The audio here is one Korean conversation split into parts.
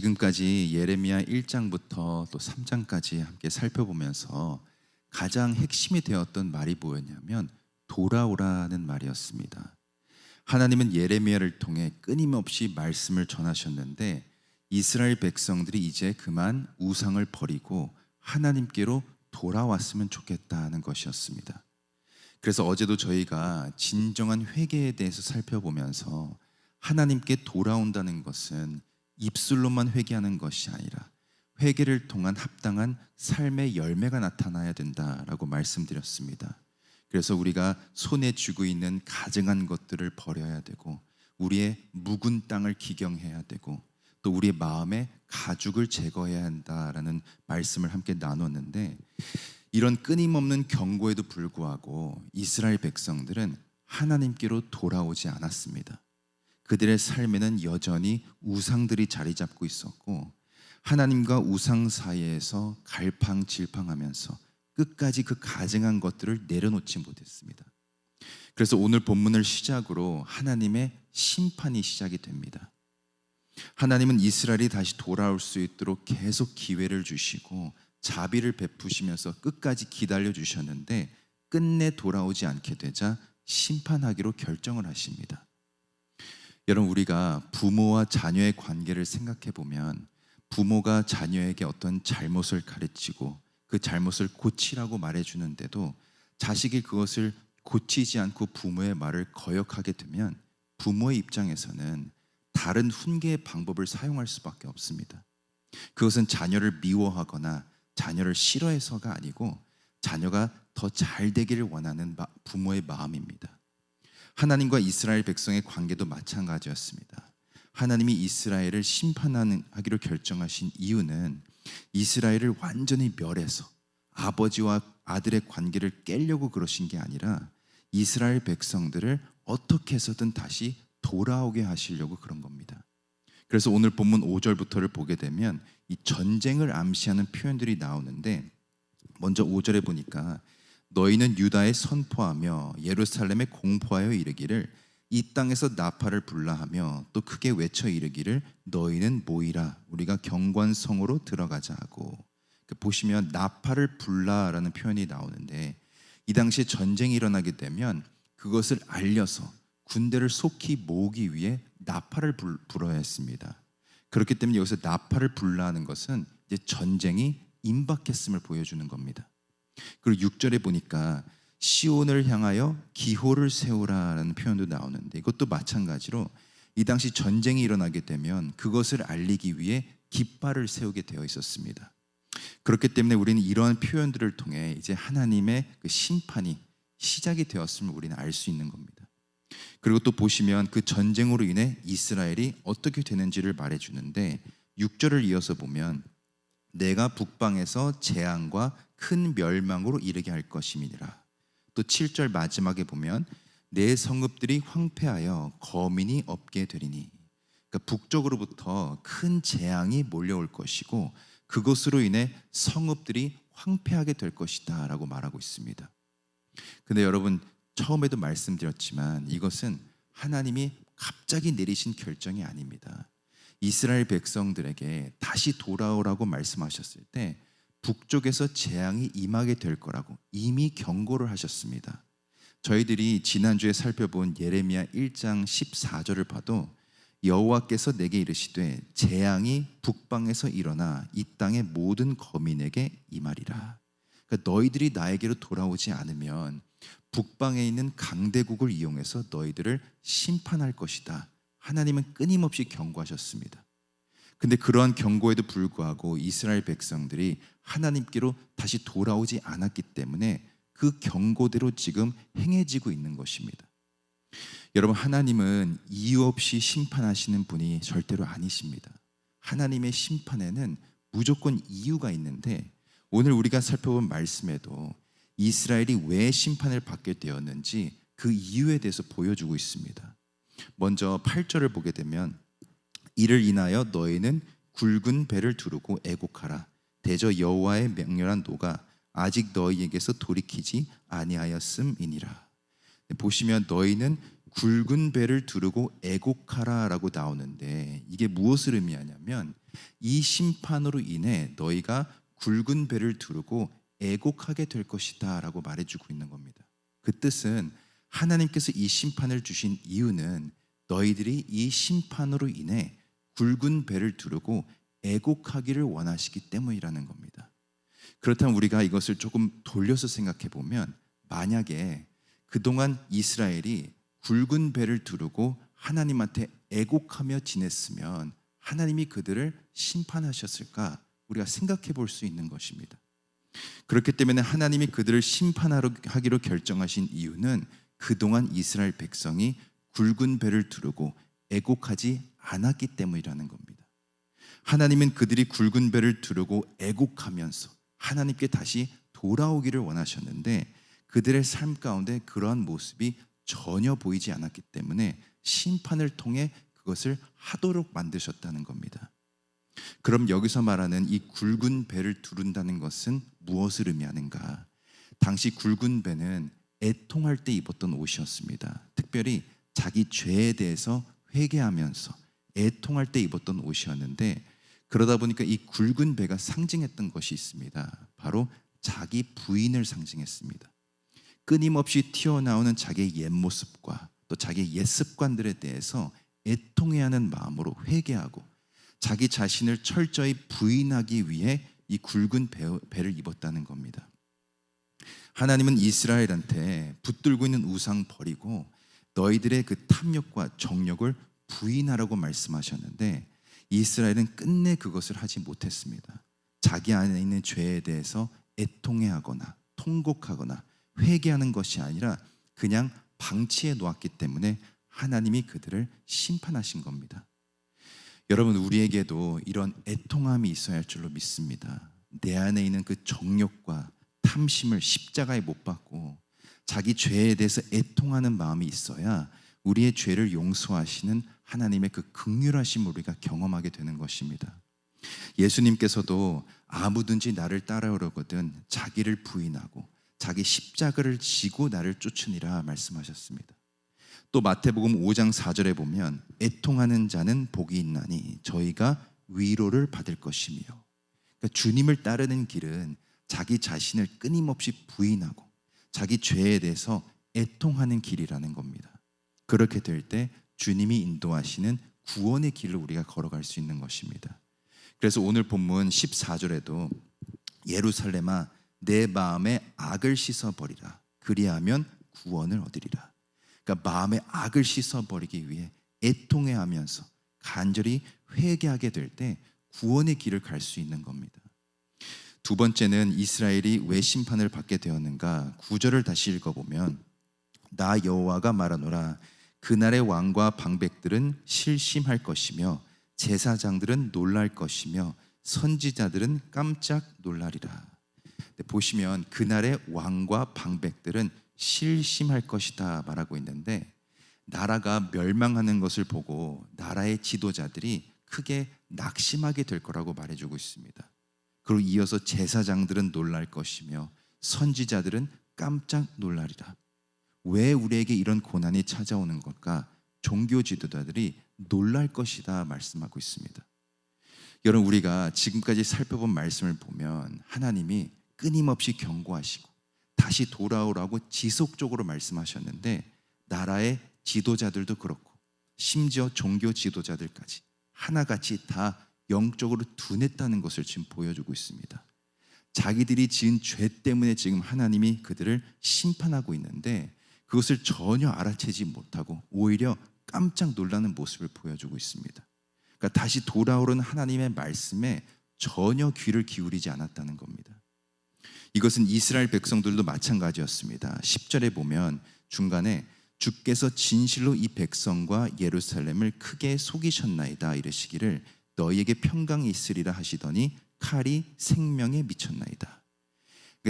지금까지 예레미야 1장부터 또 3장까지 함께 살펴보면서 가장 핵심이 되었던 말이 뭐였냐면 돌아오라는 말이었습니다. 하나님은 예레미야를 통해 끊임없이 말씀을 전하셨는데 이스라엘 백성들이 이제 그만 우상을 버리고 하나님께로 돌아왔으면 좋겠다는 것이었습니다. 그래서 어제도 저희가 진정한 회개에 대해서 살펴보면서 하나님께 돌아온다는 것은 입술로만 회개하는 것이 아니라 회개를 통한 합당한 삶의 열매가 나타나야 된다라고 말씀드렸습니다. 그래서 우리가 손에 쥐고 있는 가증한 것들을 버려야 되고 우리의 묵은 땅을 기경해야 되고 또 우리의 마음의 가죽을 제거해야 한다라는 말씀을 함께 나눴는데, 이런 끊임없는 경고에도 불구하고 이스라엘 백성들은 하나님께로 돌아오지 않았습니다. 그들의 삶에는 여전히 우상들이 자리 잡고 있었고 하나님과 우상 사이에서 갈팡질팡하면서 끝까지 그 가증한 것들을 내려놓지 못했습니다. 그래서 오늘 본문을 시작으로 하나님의 심판이 시작이 됩니다. 하나님은 이스라엘이 다시 돌아올 수 있도록 계속 기회를 주시고 자비를 베푸시면서 끝까지 기다려 주셨는데 끝내 돌아오지 않게 되자 심판하기로 결정을 하십니다. 여러분, 우리가 부모와 자녀의 관계를 생각해 보면 부모가 자녀에게 어떤 잘못을 가르치고 그 잘못을 고치라고 말해주는데도 자식이 그것을 고치지 않고 부모의 말을 거역하게 되면 부모의 입장에서는 다른 훈계의 방법을 사용할 수밖에 없습니다. 그것은 자녀를 미워하거나 자녀를 싫어해서가 아니고 자녀가 더 잘 되기를 원하는 부모의 마음입니다. 하나님과 이스라엘 백성의 관계도 마찬가지였습니다. 하나님이 이스라엘을 심판하기로 결정하신 이유는 이스라엘을 완전히 멸해서 아버지와 아들의 관계를 깨려고 그러신 게 아니라 이스라엘 백성들을 어떻게 해서든 다시 돌아오게 하시려고 그런 겁니다. 그래서 오늘 본문 5절부터를 보게 되면 이 전쟁을 암시하는 표현들이 나오는데, 먼저 5절에 보니까 너희는 유다에 선포하며 예루살렘에 공포하여 이르기를 이 땅에서 나팔을 불라하며 또 크게 외쳐 이르기를 너희는 모이라 우리가 경관성으로 들어가자 하고, 보시면 나팔을 불라라는 표현이 나오는데 이 당시에 전쟁이 일어나게 되면 그것을 알려서 군대를 속히 모으기 위해 나팔을 불어야 했습니다. 그렇기 때문에 여기서 나팔을 불라하는 것은 이제 전쟁이 임박했음을 보여주는 겁니다. 그리고 6절에 보니까 시온을 향하여 기호를 세우라라는 표현도 나오는데 이것도 마찬가지로 이 당시 전쟁이 일어나게 되면 그것을 알리기 위해 깃발을 세우게 되어 있었습니다. 그렇기 때문에 우리는 이러한 표현들을 통해 이제 하나님의 그 심판이 시작이 되었음을 우리는 알 수 있는 겁니다. 그리고 또 보시면 그 전쟁으로 인해 이스라엘이 어떻게 되는지를 말해주는데 6절을 이어서 보면 내가 북방에서 재앙과 큰 멸망으로 이르게 할 것임이니라. 또 7절 마지막에 보면 내 성읍들이 황폐하여 거민이 없게 되리니, 그러니까 북쪽으로부터 큰 재앙이 몰려올 것이고 그것으로 인해 성읍들이 황폐하게 될 것이다 라고 말하고 있습니다. 근데 여러분, 처음에도 말씀드렸지만 이것은 하나님이 갑자기 내리신 결정이 아닙니다. 이스라엘 백성들에게 다시 돌아오라고 말씀하셨을 때 북쪽에서 재앙이 임하게 될 거라고 이미 경고를 하셨습니다. 저희들이 지난주에 살펴본 예레미야 1장 14절을 봐도 여호와께서 내게 이르시되 재앙이 북방에서 일어나 이 땅의 모든 거민에게 임하리라. 그러니까 너희들이 나에게로 돌아오지 않으면 북방에 있는 강대국을 이용해서 너희들을 심판할 것이다. 하나님은 끊임없이 경고하셨습니다. 근데 그러한 경고에도 불구하고 이스라엘 백성들이 하나님께로 다시 돌아오지 않았기 때문에 그 경고대로 지금 행해지고 있는 것입니다. 여러분, 하나님은 이유 없이 심판하시는 분이 절대로 아니십니다. 하나님의 심판에는 무조건 이유가 있는데 오늘 우리가 살펴본 말씀에도 이스라엘이 왜 심판을 받게 되었는지 그 이유에 대해서 보여주고 있습니다. 먼저 8절을 보게 되면 이를 인하여 너희는 굵은 배를 두르고 애곡하라. 대저 여호와의 맹렬한 노가 아직 너희에게서 돌이키지 아니하였음이니라. 보시면 너희는 굵은 배를 두르고 애곡하라라고 나오는데 이게 무엇을 의미하냐면 이 심판으로 인해 너희가 굵은 배를 두르고 애곡하게 될 것이다 라고 말해주고 있는 겁니다. 그 뜻은 하나님께서 이 심판을 주신 이유는 너희들이 이 심판으로 인해 굵은 배를 두르고 애곡하기를 원하시기 때문이라는 겁니다. 그렇다면 우리가 이것을 조금 돌려서 생각해 보면 만약에 그동안 이스라엘이 굵은 배를 두르고 하나님한테 애곡하며 지냈으면 하나님이 그들을 심판하셨을까 우리가 생각해 볼 수 있는 것입니다. 그렇기 때문에 하나님이 그들을 심판하기로 결정하신 이유는 그동안 이스라엘 백성이 굵은 배를 두르고 애곡하지 않았기 때문이라는 겁니다. 하나님은 그들이 굵은 배를 두르고 애곡하면서 하나님께 다시 돌아오기를 원하셨는데 그들의 삶 가운데 그러한 모습이 전혀 보이지 않았기 때문에 심판을 통해 그것을 하도록 만드셨다는 겁니다. 그럼 여기서 말하는 이 굵은 배를 두른다는 것은 무엇을 의미하는가? 당시 굵은 배는 애통할 때 입었던 옷이었습니다. 특별히 자기 죄에 대해서 회개하면서 애통할 때 입었던 옷이었는데 그러다 보니까 이 굵은 배가 상징했던 것이 있습니다. 바로 자기 부인을 상징했습니다. 끊임없이 튀어나오는 자기의 옛 모습과 또 자기의 옛 습관들에 대해서 애통해야 하는 마음으로 회개하고 자기 자신을 철저히 부인하기 위해 이 굵은 배를 입었다는 겁니다. 하나님은 이스라엘한테 붙들고 있는 우상 버리고 너희들의 그 탐욕과 정욕을 부인하라고 말씀하셨는데 이스라엘은 끝내 그것을 하지 못했습니다. 자기 안에 있는 죄에 대해서 애통해하거나 통곡하거나 회개하는 것이 아니라 그냥 방치해 놓았기 때문에 하나님이 그들을 심판하신 겁니다. 여러분 우리에게도 이런 애통함이 있어야 할 줄로 믿습니다. 내 안에 있는 그 정욕과 탐심을 십자가에 못 박고 자기 죄에 대해서 애통하는 마음이 있어야 우리의 죄를 용서하시는 하나님의 그 긍휼하심을 우리가 경험하게 되는 것입니다. 예수님께서도 아무든지 나를 따라오려거든 자기를 부인하고 자기 십자가를 지고 나를 쫓으니라 말씀하셨습니다. 또 마태복음 5장 4절에 보면 애통하는 자는 복이 있나니 저희가 위로를 받을 것이며 그러니까 주님을 따르는 길은 자기 자신을 끊임없이 부인하고 자기 죄에 대해서 애통하는 길이라는 겁니다. 그렇게 될 때 주님이 인도하시는 구원의 길을 우리가 걸어갈 수 있는 것입니다. 그래서 오늘 본문 14절에도 예루살렘아 내 마음의 악을 씻어버리라 그리하면 구원을 얻으리라. 그러니까 마음의 악을 씻어버리기 위해 애통해하면서 간절히 회개하게 될 때 구원의 길을 갈 수 있는 겁니다. 두 번째는 이스라엘이 왜 심판을 받게 되었는가? 9절을 다시 읽어보면 나 여호와가 말하노라 그날의 왕과 방백들은 실심할 것이며 제사장들은 놀랄 것이며 선지자들은 깜짝 놀라리라. 보시면 그날의 왕과 방백들은 실심할 것이다 말하고 있는데 나라가 멸망하는 것을 보고 나라의 지도자들이 크게 낙심하게 될 거라고 말해주고 있습니다. 그리고 이어서 제사장들은 놀랄 것이며 선지자들은 깜짝 놀라리라. 왜 우리에게 이런 고난이 찾아오는 걸까? 종교 지도자들이 놀랄 것이다 말씀하고 있습니다. 여러분 우리가 지금까지 살펴본 말씀을 보면 하나님이 끊임없이 경고하시고 다시 돌아오라고 지속적으로 말씀하셨는데 나라의 지도자들도 그렇고 심지어 종교 지도자들까지 하나같이 다 영적으로 둔했다는 것을 지금 보여주고 있습니다. 자기들이 지은 죄 때문에 지금 하나님이 그들을 심판하고 있는데 그것을 전혀 알아채지 못하고 오히려 깜짝 놀라는 모습을 보여주고 있습니다. 그러니까 다시 돌아오는 하나님의 말씀에 전혀 귀를 기울이지 않았다는 겁니다. 이것은 이스라엘 백성들도 마찬가지였습니다. 10절에 보면 중간에 주께서 진실로 이 백성과 예루살렘을 크게 속이셨나이다 이르시기를 너희에게 평강이 있으리라 하시더니 칼이 생명에 미쳤나이다.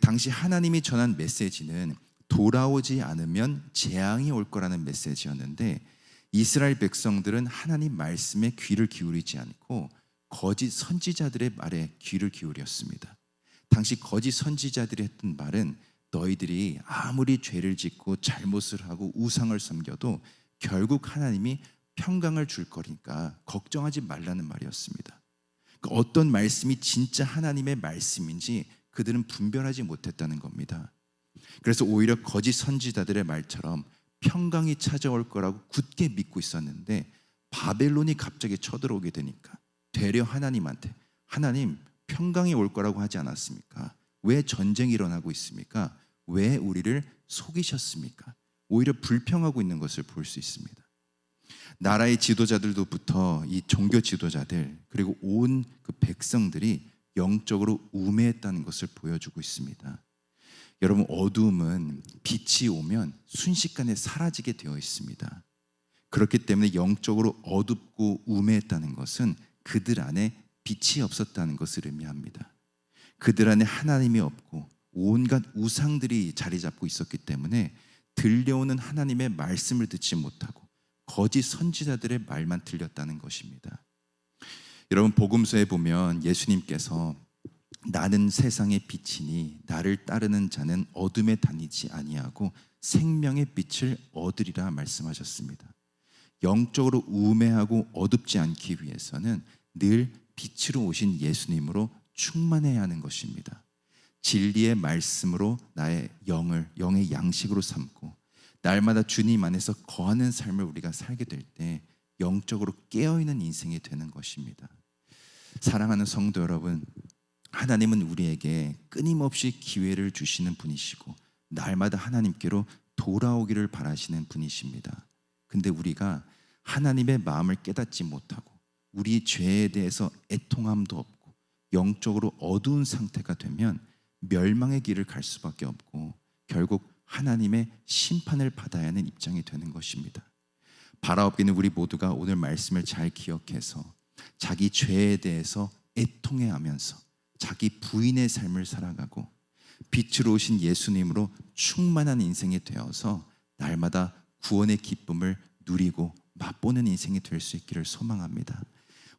당시 하나님이 전한 메시지는 돌아오지 않으면 재앙이 올 거라는 메시지였는데 이스라엘 백성들은 하나님 말씀에 귀를 기울이지 않고 거짓 선지자들의 말에 귀를 기울였습니다. 당시 거짓 선지자들이 했던 말은 너희들이 아무리 죄를 짓고 잘못을 하고 우상을 섬겨도 결국 하나님이 평강을 줄 거니까 걱정하지 말라는 말이었습니다. 어떤 말씀이 진짜 하나님의 말씀인지 그들은 분별하지 못했다는 겁니다. 그래서 오히려 거짓 선지자들의 말처럼 평강이 찾아올 거라고 굳게 믿고 있었는데 바벨론이 갑자기 쳐들어오게 되니까 되려 하나님한테 하나님 평강이 올 거라고 하지 않았습니까? 왜 전쟁이 일어나고 있습니까? 왜 우리를 속이셨습니까? 오히려 불평하고 있는 것을 볼 수 있습니다. 나라의 지도자들로부터 이 종교 지도자들 그리고 온 그 백성들이 영적으로 우매했다는 것을 보여주고 있습니다. 여러분, 어두움은 빛이 오면 순식간에 사라지게 되어 있습니다. 그렇기 때문에 영적으로 어둡고 우매했다는 것은 그들 안에 빛이 없었다는 것을 의미합니다. 그들 안에 하나님이 없고 온갖 우상들이 자리 잡고 있었기 때문에 들려오는 하나님의 말씀을 듣지 못하고 거짓 선지자들의 말만 들렸다는 것입니다. 여러분, 복음서에 보면 예수님께서 나는 세상의 빛이니 나를 따르는 자는 어둠에 다니지 아니하고 생명의 빛을 얻으리라 말씀하셨습니다. 영적으로 우매하고 어둡지 않기 위해서는 늘 빛으로 오신 예수님으로 충만해야 하는 것입니다. 진리의 말씀으로 나의 영의 양식으로 삼고 날마다 주님 안에서 거하는 삶을 우리가 살게 될 때 영적으로 깨어있는 인생이 되는 것입니다. 사랑하는 성도 여러분, 하나님은 우리에게 끊임없이 기회를 주시는 분이시고 날마다 하나님께로 돌아오기를 바라시는 분이십니다. 근데 우리가 하나님의 마음을 깨닫지 못하고 우리 죄에 대해서 애통함도 없고 영적으로 어두운 상태가 되면 멸망의 길을 갈 수밖에 없고 결국 하나님의 심판을 받아야 하는 입장이 되는 것입니다. 바라옵기는 우리 모두가 오늘 말씀을 잘 기억해서 자기 죄에 대해서 애통해하면서 자기 부인의 삶을 살아가고 빛으로 오신 예수님으로 충만한 인생이 되어서 날마다 구원의 기쁨을 누리고 맛보는 인생이 될 수 있기를 소망합니다.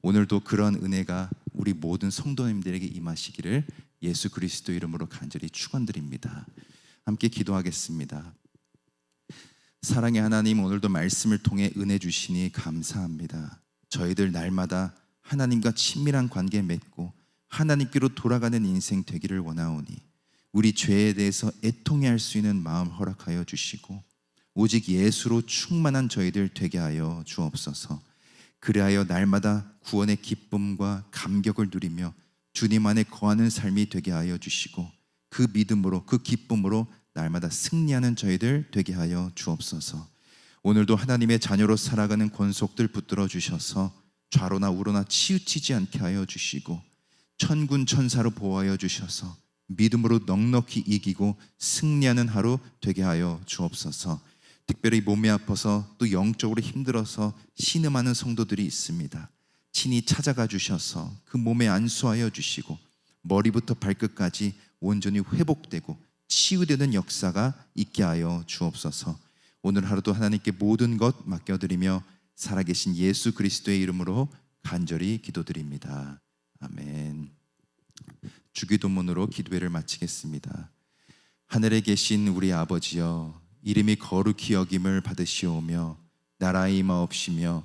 오늘도 그런 은혜가 우리 모든 성도님들에게 임하시기를 예수 그리스도 이름으로 간절히 축원드립니다. 함께 기도하겠습니다. 사랑의 하나님, 오늘도 말씀을 통해 은혜 주시니 감사합니다. 저희들 날마다 하나님과 친밀한 관계 맺고 하나님께로 돌아가는 인생 되기를 원하오니 우리 죄에 대해서 애통해할 수 있는 마음 허락하여 주시고 오직 예수로 충만한 저희들 되게 하여 주옵소서. 그리하여 날마다 구원의 기쁨과 감격을 누리며 주님 안에 거하는 삶이 되게 하여 주시고 그 믿음으로 그 기쁨으로 날마다 승리하는 저희들 되게 하여 주옵소서. 오늘도 하나님의 자녀로 살아가는 권속들 붙들어 주셔서 좌로나 우로나 치우치지 않게 하여 주시고 천군 천사로 보호하여 주셔서 믿음으로 넉넉히 이기고 승리하는 하루 되게 하여 주옵소서. 특별히 몸이 아파서 또 영적으로 힘들어서 신음하는 성도들이 있습니다. 친히 찾아가 주셔서 그 몸에 안수하여 주시고 머리부터 발끝까지 온전히 회복되고 치유되는 역사가 있게 하여 주옵소서. 오늘 하루도 하나님께 모든 것 맡겨드리며 살아계신 예수 그리스도의 이름으로 간절히 기도드립니다. 아멘. 주기도문으로 기도회를 마치겠습니다. 하늘에 계신 우리 아버지여, 이름이 거룩히 여김을 받으시오며 나라의 임하옵시며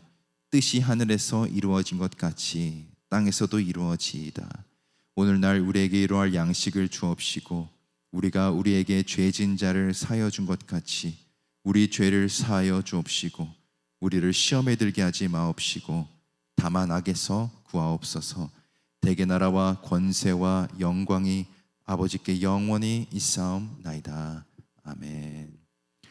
뜻이 하늘에서 이루어진 것 같이 땅에서도 이루어지이다. 오늘날 우리에게 이루어할 양식을 주옵시고 우리가 우리에게 죄진 자를 사하여 준 것 같이 우리 죄를 사하여 주옵시고 우리를 시험에 들게 하지 마옵시고 다만 악에서 구하옵소서. 대개 나라와 권세와 영광이 아버지께 영원히 있사옵나이다. 아멘.